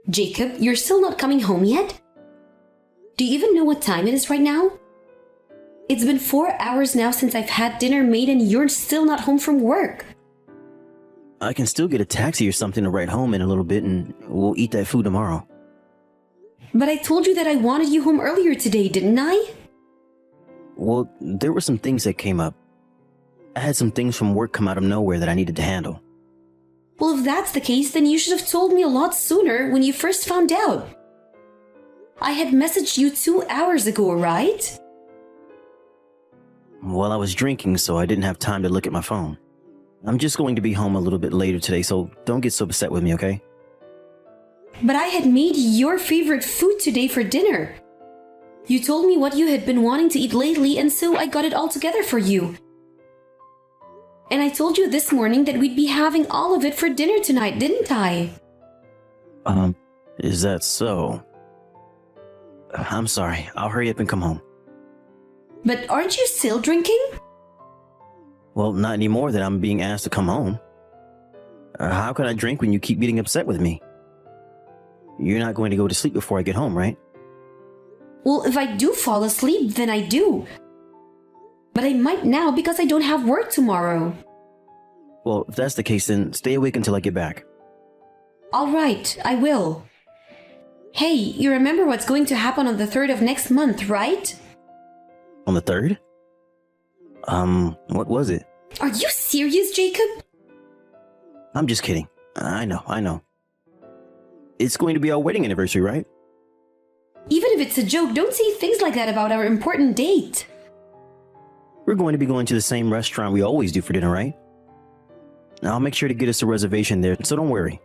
Jacob, you're still not coming home yet? Do you even know what time it is right now? It's been 4 hours now since I've had dinner made and you're still not home from work. I can still get a taxi or something to ride home in a little bit and we'll eat that food tomorrow. But I told you that I wanted you home earlier today, didn't I? Well, there were some things that came up. I had some things from work come out of nowhere that I needed to handle. Well, if that's the case, then you should have told me a lot sooner when you first found out. I had messaged you 2 hours ago, right? Well, I was drinking, so I didn't have time to look at my phone. I'm just going to be home a little bit later today, so don't get so upset with me, okay? But I had made your favorite food today for dinner. You told me what you had been wanting to eat lately, and so I got it all together for you. And I told you this morning that we'd be having all of it for dinner tonight, didn't I? Is that so? I'm sorry. I'll hurry up and come home. But aren't you still drinking? Well, not anymore that I'm being asked to come home. How can I drink when you keep getting upset with me? You're not going to go to sleep before I get home, right? Well, if I do fall asleep, then I do. But I might now because I don't have work tomorrow. Well, if that's the case, then stay awake until I get back. All right, I will. Hey, you remember what's going to happen on the 3rd of next month, right? On the 3rd? What was it? Are you serious, Jacob? I'm just kidding. I know. It's going to be our wedding anniversary, right? Even if it's a joke, don't say things like that about our important date. We're going to be going to the same restaurant we always do for dinner, right? I'll make sure to get us a reservation there, so don't worry.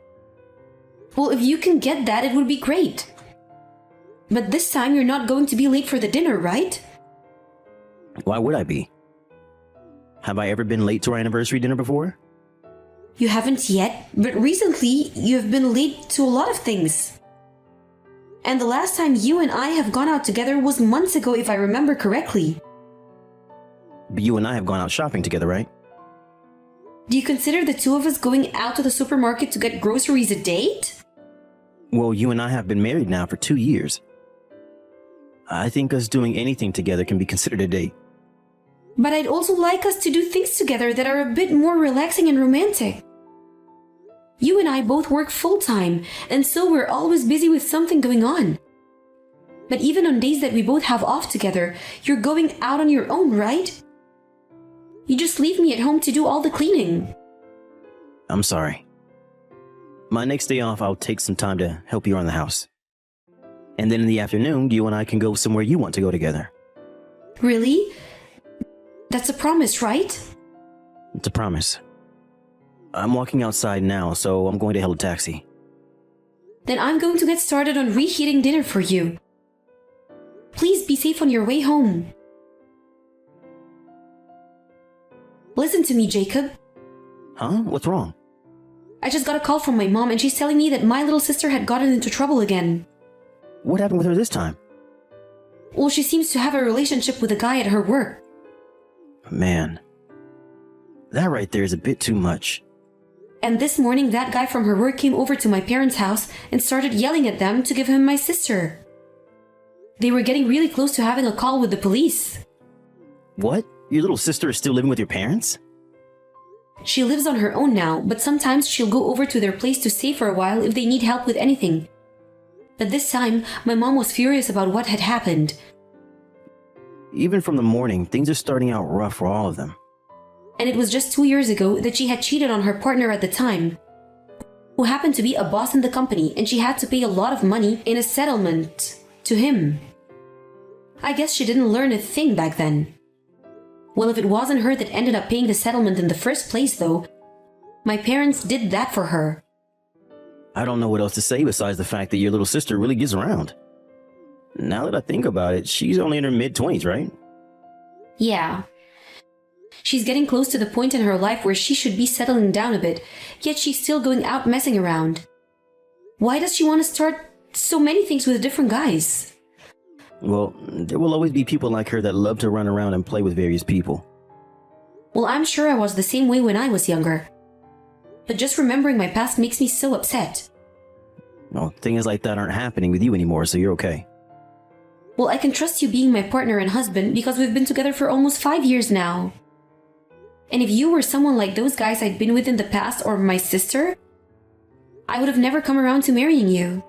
Well, if you can get that, it would be great. But this time you're not going to be late for the dinner, right? Why would I be? Have I ever been late to our anniversary dinner before? You haven't yet, but recently you have been late to a lot of things. And the last time you and I have gone out together was months ago, if I remember correctly. But you and I have gone out shopping together, right? Do you consider the two of us going out to the supermarket to get groceries a date? Well, you and I have been married now for 2 years. I think us doing anything together can be considered a date. But I'd also like us to do things together that are a bit more relaxing and romantic. You and I both work full-time, and so we're always busy with something going on. But even on days that we both have off together, you're going out on your own, right? You just leave me at home to do all the cleaning. I'm sorry. My next day off, I'll take some time to help you around the house. And then in the afternoon, you and I can go somewhere you want to go together. Really? That's a promise, right? It's a promise. I'm walking outside now, so I'm going to hail a taxi. Then I'm going to get started on reheating dinner for you. Please be safe on your way home. Listen to me, Jacob. Huh? What's wrong? I just got a call from my mom and she's telling me that my little sister had gotten into trouble again. What happened with her this time? Well, she seems to have a relationship with a guy at her work. Man, that right there is a bit too much. And this morning, that guy from her work came over to my parents' house and started yelling at them to give him my sister. They were getting really close to having a call with the police. What? Your little sister is still living with your parents? She lives on her own now, but sometimes she'll go over to their place to stay for a while if they need help with anything. But this time, my mom was furious about what had happened. Even from the morning, things are starting out rough for all of them. And it was just 2 years ago that she had cheated on her partner at the time, who happened to be a boss in the company, and she had to pay a lot of money in a settlement to him. I guess she didn't learn a thing back then. Well, if it wasn't her that ended up paying the settlement in the first place, though, my parents did that for her. I don't know what else to say besides the fact that your little sister really gets around. Now that I think about it, she's only in her mid-20s, right? Yeah. She's getting close to the point in her life where she should be settling down a bit, yet she's still going out messing around. Why does she want to start so many things with different guys? Well, there will always be people like her that love to run around and play with various people. Well, I'm sure I was the same way when I was younger. But just remembering my past makes me so upset. Well, things like that aren't happening with you anymore, so you're okay. Well, I can trust you being my partner and husband because we've been together for almost 5 years now. And if you were someone like those guys I'd been with in the past or my sister, I would have never come around to marrying you.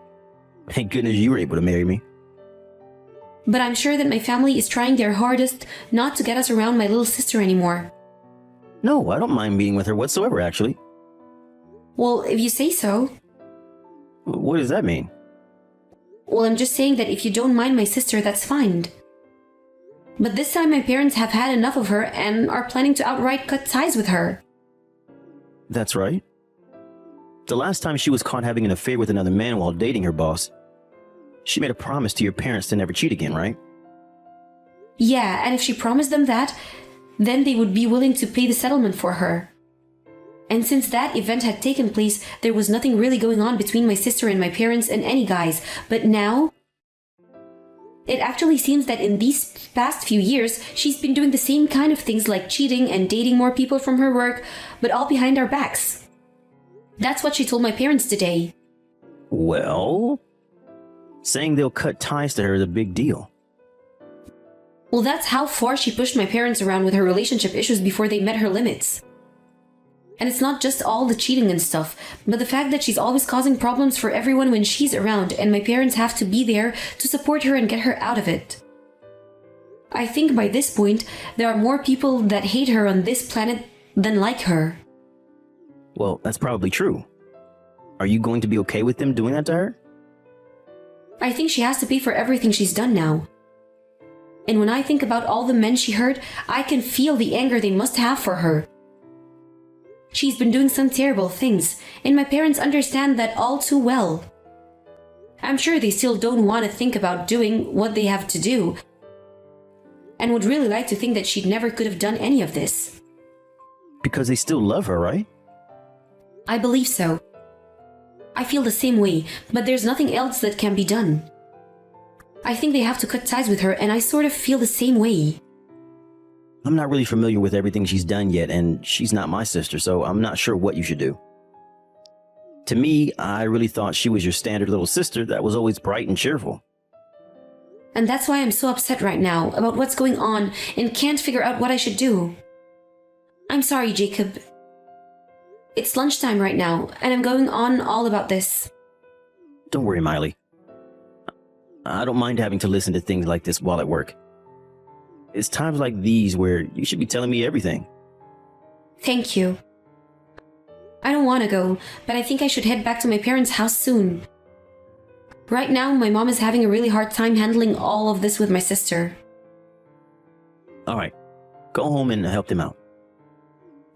Thank goodness you were able to marry me. But I'm sure that my family is trying their hardest not to get us around my little sister anymore. No, I don't mind meeting with her whatsoever, actually. Well, if you say so. What does that mean? Well, I'm just saying that if you don't mind my sister, that's fine. But this time my parents have had enough of her and are planning to outright cut ties with her. That's right. The last time she was caught having an affair with another man while dating her boss, she made a promise to your parents to never cheat again, right? Yeah, and if she promised them that, then they would be willing to pay the settlement for her. And since that event had taken place, there was nothing really going on between my sister and my parents and any guys. But now, it actually seems that in these past few years, she's been doing the same kind of things like cheating and dating more people from her work, but all behind our backs. That's what she told my parents today. Well, saying they'll cut ties to her is a big deal. Well, that's how far she pushed my parents around with her relationship issues before they met her limits. And it's not just all the cheating and stuff, but the fact that she's always causing problems for everyone when she's around, and my parents have to be there to support her and get her out of it. I think by this point, there are more people that hate her on this planet than like her. Well, that's probably true. Are you going to be okay with them doing that to her? I think she has to pay for everything she's done now. And when I think about all the men she hurt, I can feel the anger they must have for her. She's been doing some terrible things, and my parents understand that all too well. I'm sure they still don't want to think about doing what they have to do, and would really like to think that she never could have done any of this. Because they still love her, right? I believe so. I feel the same way, but there's nothing else that can be done. I think they have to cut ties with her, and I sort of feel the same way. I'm not really familiar with everything she's done yet, and she's not my sister, so I'm not sure what you should do. To me, I really thought she was your standard little sister that was always bright and cheerful. And that's why I'm so upset right now about what's going on and can't figure out what I should do. I'm sorry, Jacob. It's lunchtime right now, and I'm going on all about this. Don't worry, Miley. I don't mind having to listen to things like this while at work. It's times like these where you should be telling me everything. Thank you. I don't want to go, but I think I should head back to my parents' house soon. Right now, my mom is having a really hard time handling all of this with my sister. Alright, go home and help them out.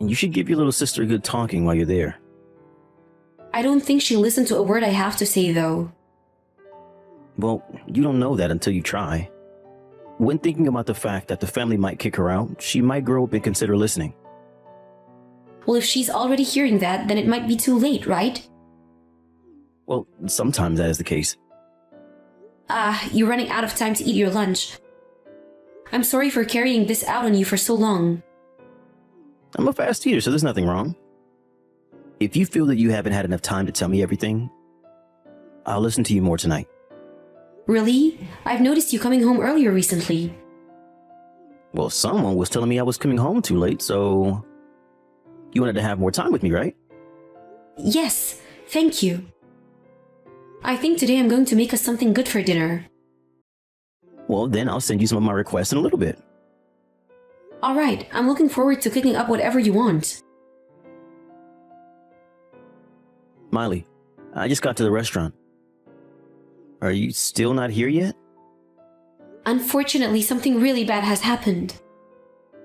And you should give your little sister a good talking while you're there. I don't think she'll listen to a word I have to say, though. Well, you don't know that until you try. When thinking about the fact that the family might kick her out, she might grow up and consider listening. Well, if she's already hearing that, then it might be too late, right? Well, sometimes that is the case. You're running out of time to eat your lunch. I'm sorry for carrying this out on you for so long. I'm a fast eater, so there's nothing wrong. If you feel that you haven't had enough time to tell me everything, I'll listen to you more tonight. Really? I've noticed you coming home earlier recently. Well, someone was telling me I was coming home too late, so... You wanted to have more time with me, right? Yes, thank you. I think today I'm going to make us something good for dinner. Well, then I'll send you some of my requests in a little bit. Alright, I'm looking forward to cooking up whatever you want. Miley, I just got to the restaurant. Are you still not here yet? Unfortunately, something really bad has happened.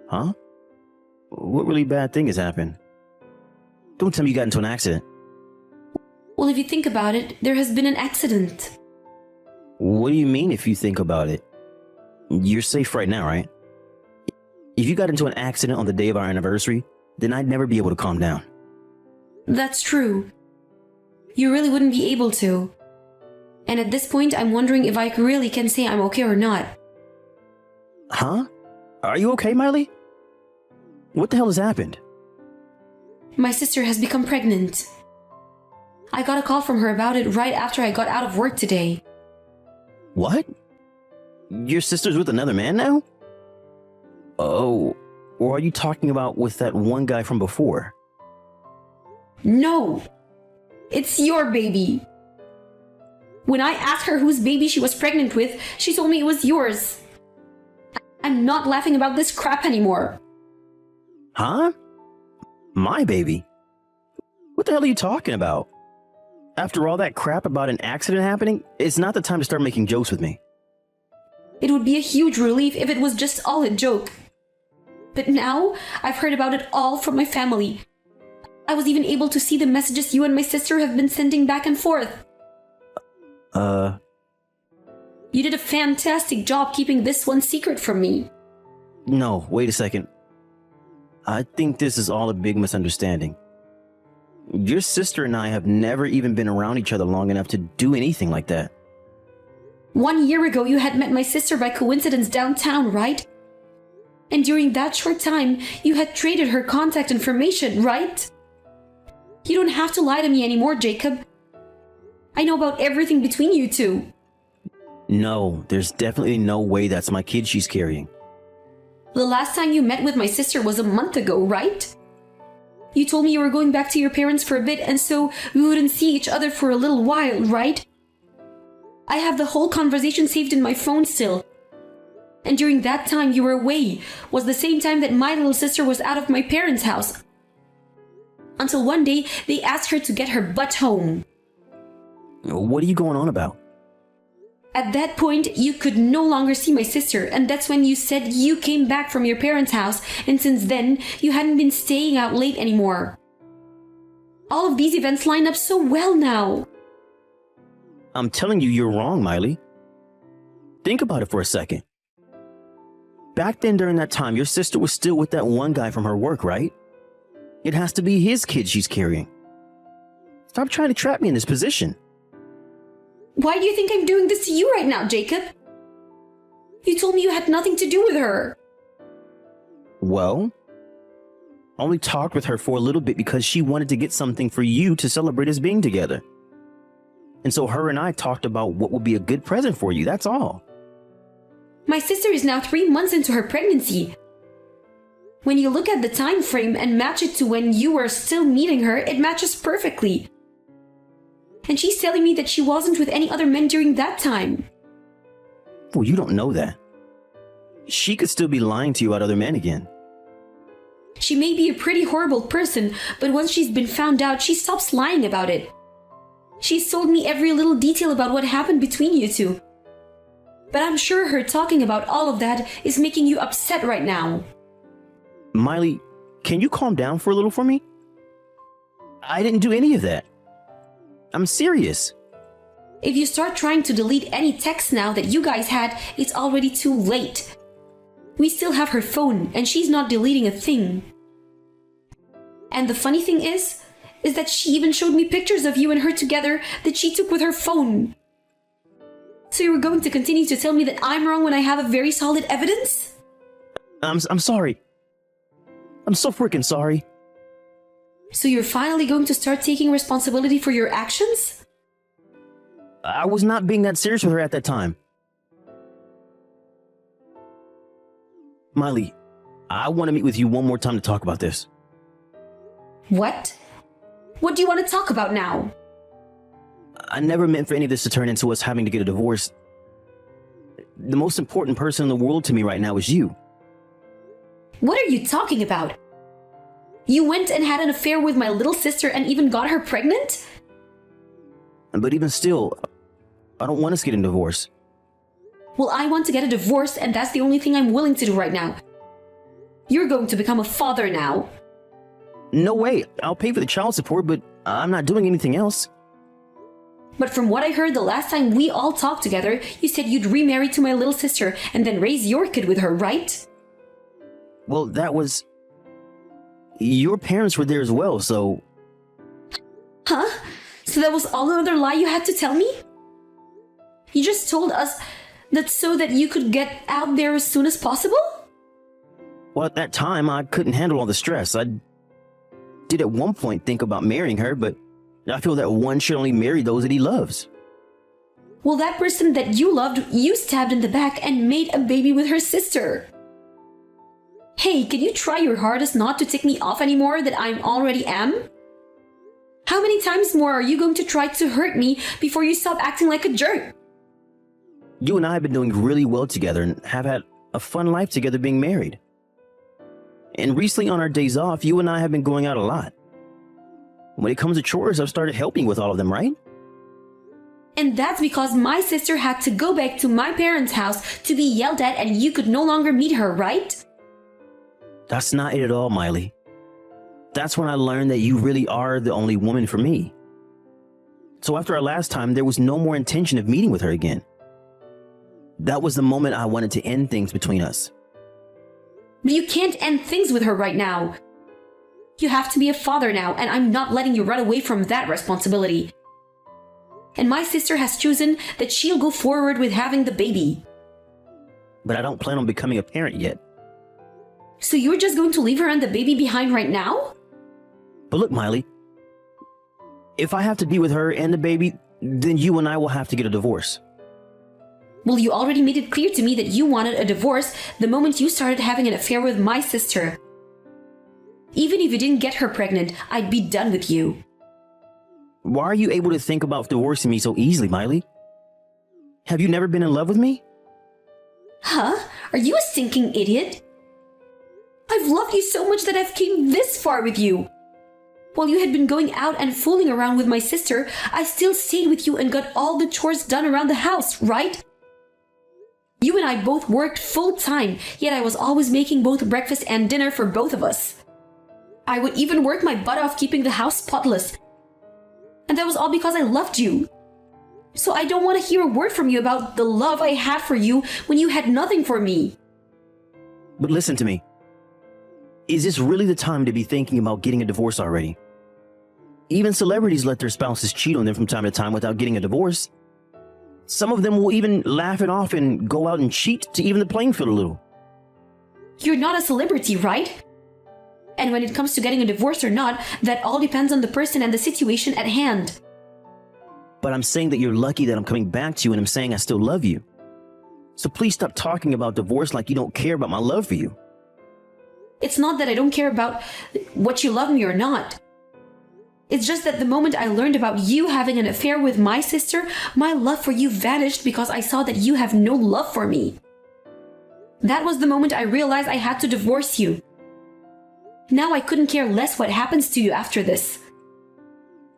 Huh? What really bad thing has happened? Don't tell me you got into an accident. Well, if you think about it, there has been an accident. What do you mean if you think about it? You're safe right now, right? If you got into an accident on the day of our anniversary, then I'd never be able to calm down. That's true. You really wouldn't be able to. And at this point, I'm wondering if I really can say I'm okay or not. Huh? Are you okay, Miley? What the hell has happened? My sister has become pregnant. I got a call from her about it right after I got out of work today. What? Your sister's with another man now? Oh, or are you talking about with that one guy from before? No! It's your baby! When I asked her whose baby she was pregnant with, she told me it was yours. I'm not laughing about this crap anymore. Huh? My baby? What the hell are you talking about? After all that crap about an accident happening, it's not the time to start making jokes with me. It would be a huge relief if it was just all a joke. But now, I've heard about it all from my family. I was even able to see the messages you and my sister have been sending back and forth. You did a fantastic job keeping this one secret from me. No, wait a second. I think this is all a big misunderstanding. Your sister and I have never even been around each other long enough to do anything like that. 1 year ago, you had met my sister by coincidence downtown, right? And during that short time, you had traded her contact information, right? You don't have to lie to me anymore, Jacob. I know about everything between you two. No, there's definitely no way that's my kid she's carrying. The last time you met with my sister was a month ago, right? You told me you were going back to your parents for a bit and so we wouldn't see each other for a little while, right? I have the whole conversation saved in my phone still. And during that time you were away was the same time that my little sister was out of my parents' house. Until one day they asked her to get her butt home. What are you going on about? At that point, you could no longer see my sister, and that's when you said you came back from your parents' house, and since then, you hadn't been staying out late anymore. All of these events line up so well now. I'm telling you, you're wrong, Miley. Think about it for a second. Back then, during that time, your sister was still with that one guy from her work, right? It has to be his kid she's carrying. Stop trying to trap me in this position. Why do you think I'm doing this to you right now, Jacob? You told me you had nothing to do with her. Well, I only talked with her for a little bit because she wanted to get something for you to celebrate us being together. And so her and I talked about what would be a good present for you, that's all. My sister is now 3 months into her pregnancy. When you look at the time frame and match it to when you were still meeting her, it matches perfectly. And she's telling me that she wasn't with any other men during that time. Well, you don't know that. She could still be lying to you about other men again. She may be a pretty horrible person, but once she's been found out, she stops lying about it. She's told me every little detail about what happened between you two. But I'm sure her talking about all of that is making you upset right now. Miley, can you calm down for a little for me? I didn't do any of that. I'm serious. If you start trying to delete any texts now that you guys had, it's already too late. We still have her phone, and she's not deleting a thing. And the funny thing is that she even showed me pictures of you and her together that she took with her phone. So you were going to continue to tell me that I'm wrong when I have a very solid evidence? I'm sorry. I'm so freaking sorry. So you're finally going to start taking responsibility for your actions? I was not being that serious with her at that time. Miley, I want to meet with you one more time to talk about this. What? What do you want to talk about now? I never meant for any of this to turn into us having to get a divorce. The most important person in the world to me right now is you. What are you talking about? You went and had an affair with my little sister and even got her pregnant? But even still, I don't want us getting a divorce. Well, I want to get a divorce, and that's the only thing I'm willing to do right now. You're going to become a father now. No way. I'll pay for the child support, but I'm not doing anything else. But from what I heard the last time we all talked together, you said you'd remarry to my little sister and then raise your kid with her, right? Well, that was... Your parents were there as well, so... Huh? So that was all another lie you had to tell me? You just told us that so that you could get out there as soon as possible? Well, at that time, I couldn't handle all the stress. I did at one point think about marrying her, but I feel that one should only marry those that he loves. Well, that person that you loved, you stabbed in the back and made a baby with her sister. Hey, can you try your hardest not to tick me off anymore that I already am? How many times more are you going to try to hurt me before you stop acting like a jerk? You and I have been doing really well together and have had a fun life together being married. And recently on our days off, you and I have been going out a lot. When it comes to chores, I've started helping with all of them, right? And that's because my sister had to go back to my parents' house to be yelled at and you could no longer meet her, right? That's not it at all, Miley. That's when I learned that you really are the only woman for me. So after our last time, there was no more intention of meeting with her again. That was the moment I wanted to end things between us. But you can't end things with her right now. You have to be a father now, and I'm not letting you run away from that responsibility. And my sister has chosen that she'll go forward with having the baby. But I don't plan on becoming a parent yet. So you're just going to leave her and the baby behind right now? But look, Miley, if I have to be with her and the baby, then you and I will have to get a divorce. Well, you already made it clear to me that you wanted a divorce the moment you started having an affair with my sister. Even if you didn't get her pregnant, I'd be done with you. Why are you able to think about divorcing me so easily, Miley? Have you never been in love with me? Huh? Are you a stinking idiot? I've loved you so much that I've came this far with you. While you had been going out and fooling around with my sister, I still stayed with you and got all the chores done around the house, right? You and I both worked full time, yet I was always making both breakfast and dinner for both of us. I would even work my butt off keeping the house spotless. And that was all because I loved you. So I don't want to hear a word from you about the love I had for you when you had nothing for me. But listen to me. Is this really the time to be thinking about getting a divorce already? Even celebrities let their spouses cheat on them from time to time without getting a divorce. Some of them will even laugh it off and go out and cheat to even the playing field a little. You're not a celebrity, right? And when it comes to getting a divorce or not, that all depends on the person and the situation at hand. But I'm saying that you're lucky that I'm coming back to you and I'm saying I still love you. So please stop talking about divorce like you don't care about my love for you. It's not that I don't care about what you love me or not. It's just that the moment I learned about you having an affair with my sister, my love for you vanished because I saw that you have no love for me. That was the moment I realized I had to divorce you. Now I couldn't care less what happens to you after this.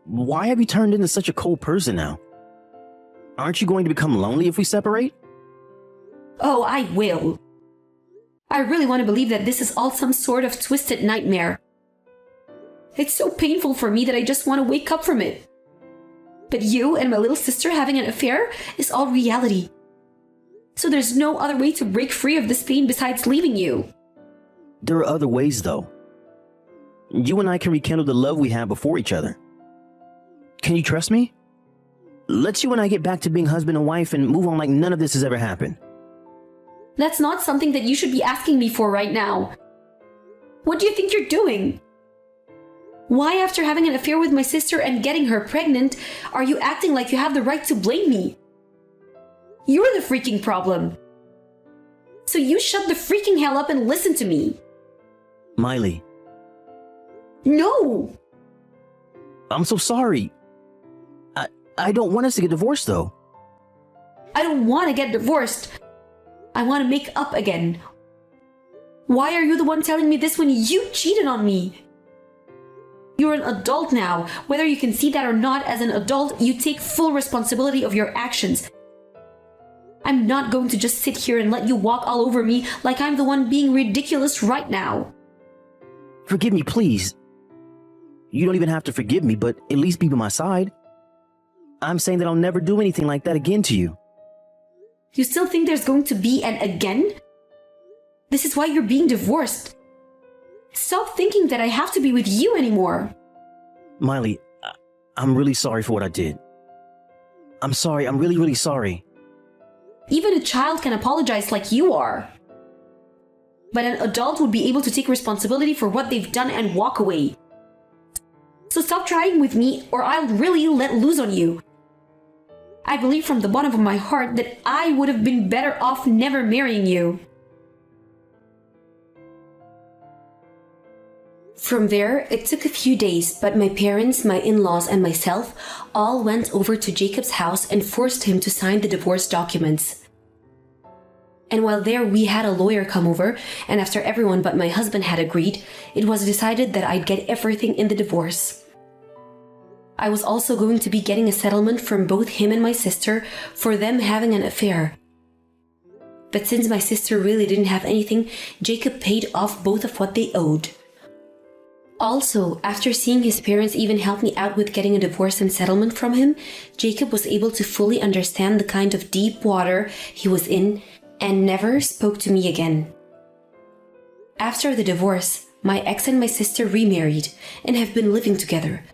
Why have you turned into such a cold person now? Aren't you going to become lonely if we separate? Oh, I will. I really want to believe that this is all some sort of twisted nightmare. It's so painful for me that I just want to wake up from it. But you and my little sister having an affair is all reality. So there's no other way to break free of this pain besides leaving you. There are other ways, though. You and I can rekindle the love we had before each other. Can you trust me? Let's you and I get back to being husband and wife and move on like none of this has ever happened. That's not something that you should be asking me for right now. What do you think you're doing? Why, after having an affair with my sister and getting her pregnant, are you acting like you have the right to blame me? You're the freaking problem. So you shut the freaking hell up and listen to me. Miley. No! I'm so sorry. I don't want us to get divorced, though. I don't want to get divorced. I want to make up again. Why are you the one telling me this when you cheated on me? You're an adult now. Whether you can see that or not, as an adult, you take full responsibility of your actions. I'm not going to just sit here and let you walk all over me like I'm the one being ridiculous right now. Forgive me, please. You don't even have to forgive me, but at least be by my side. I'm saying that I'll never do anything like that again to you. You still think there's going to be an again? This is why you're being divorced. Stop thinking that I have to be with you anymore. Miley, I'm really sorry for what I did. I'm sorry, I'm really, really sorry. Even a child can apologize like you are. But an adult would be able to take responsibility for what they've done and walk away. So stop trying with me or I'll really let loose on you. I believe from the bottom of my heart that I would have been better off never marrying you. From there, it took a few days, but my parents, my in-laws, and myself all went over to Jacob's house and forced him to sign the divorce documents. And while there, we had a lawyer come over, and after everyone but my husband had agreed, it was decided that I'd get everything in the divorce. I was also going to be getting a settlement from both him and my sister for them having an affair. But since my sister really didn't have anything, Jacob paid off both of what they owed. Also, after seeing his parents even help me out with getting a divorce and settlement from him, Jacob was able to fully understand the kind of deep water he was in and never spoke to me again. After the divorce, my ex and my sister remarried and have been living together.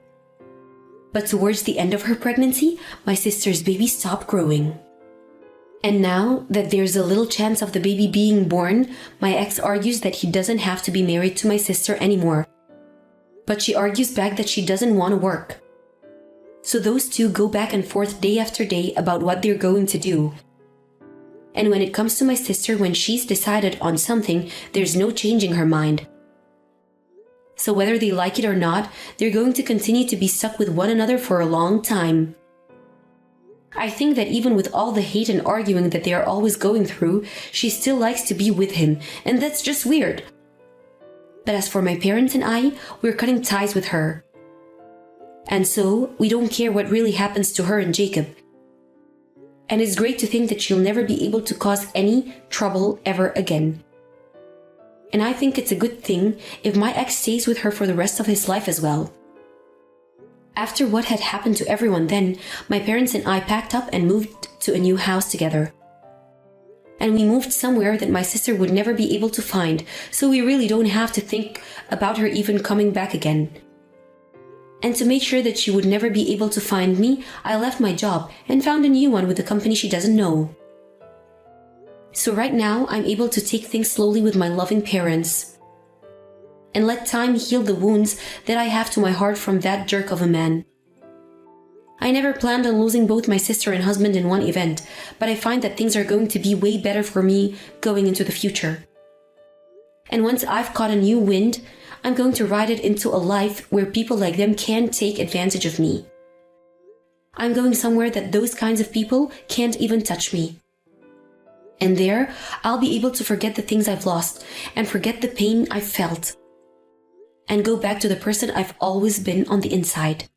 But towards the end of her pregnancy, my sister's baby stopped growing. And now that there's a little chance of the baby being born, my ex argues that he doesn't have to be married to my sister anymore. But she argues back that she doesn't want to work. So those two go back and forth day after day about what they're going to do. And when it comes to my sister, when she's decided on something, there's no changing her mind. So whether they like it or not, they're going to continue to be stuck with one another for a long time. I think that even with all the hate and arguing that they are always going through, she still likes to be with him, and that's just weird. But as for my parents and I, we're cutting ties with her. And so, we don't care what really happens to her and Jacob. And it's great to think that she'll never be able to cause any trouble ever again. And I think it's a good thing if my ex stays with her for the rest of his life as well. After what had happened to everyone then, my parents and I packed up and moved to a new house together. And we moved somewhere that my sister would never be able to find, so we really don't have to think about her even coming back again. And to make sure that she would never be able to find me, I left my job and found a new one with a company she doesn't know. So right now, I'm able to take things slowly with my loving parents and let time heal the wounds that I have to my heart from that jerk of a man. I never planned on losing both my sister and husband in one event, but I find that things are going to be way better for me going into the future. And once I've caught a new wind, I'm going to ride it into a life where people like them can't take advantage of me. I'm going somewhere that those kinds of people can't even touch me. And there, I'll be able to forget the things I've lost and forget the pain I've felt and go back to the person I've always been on the inside.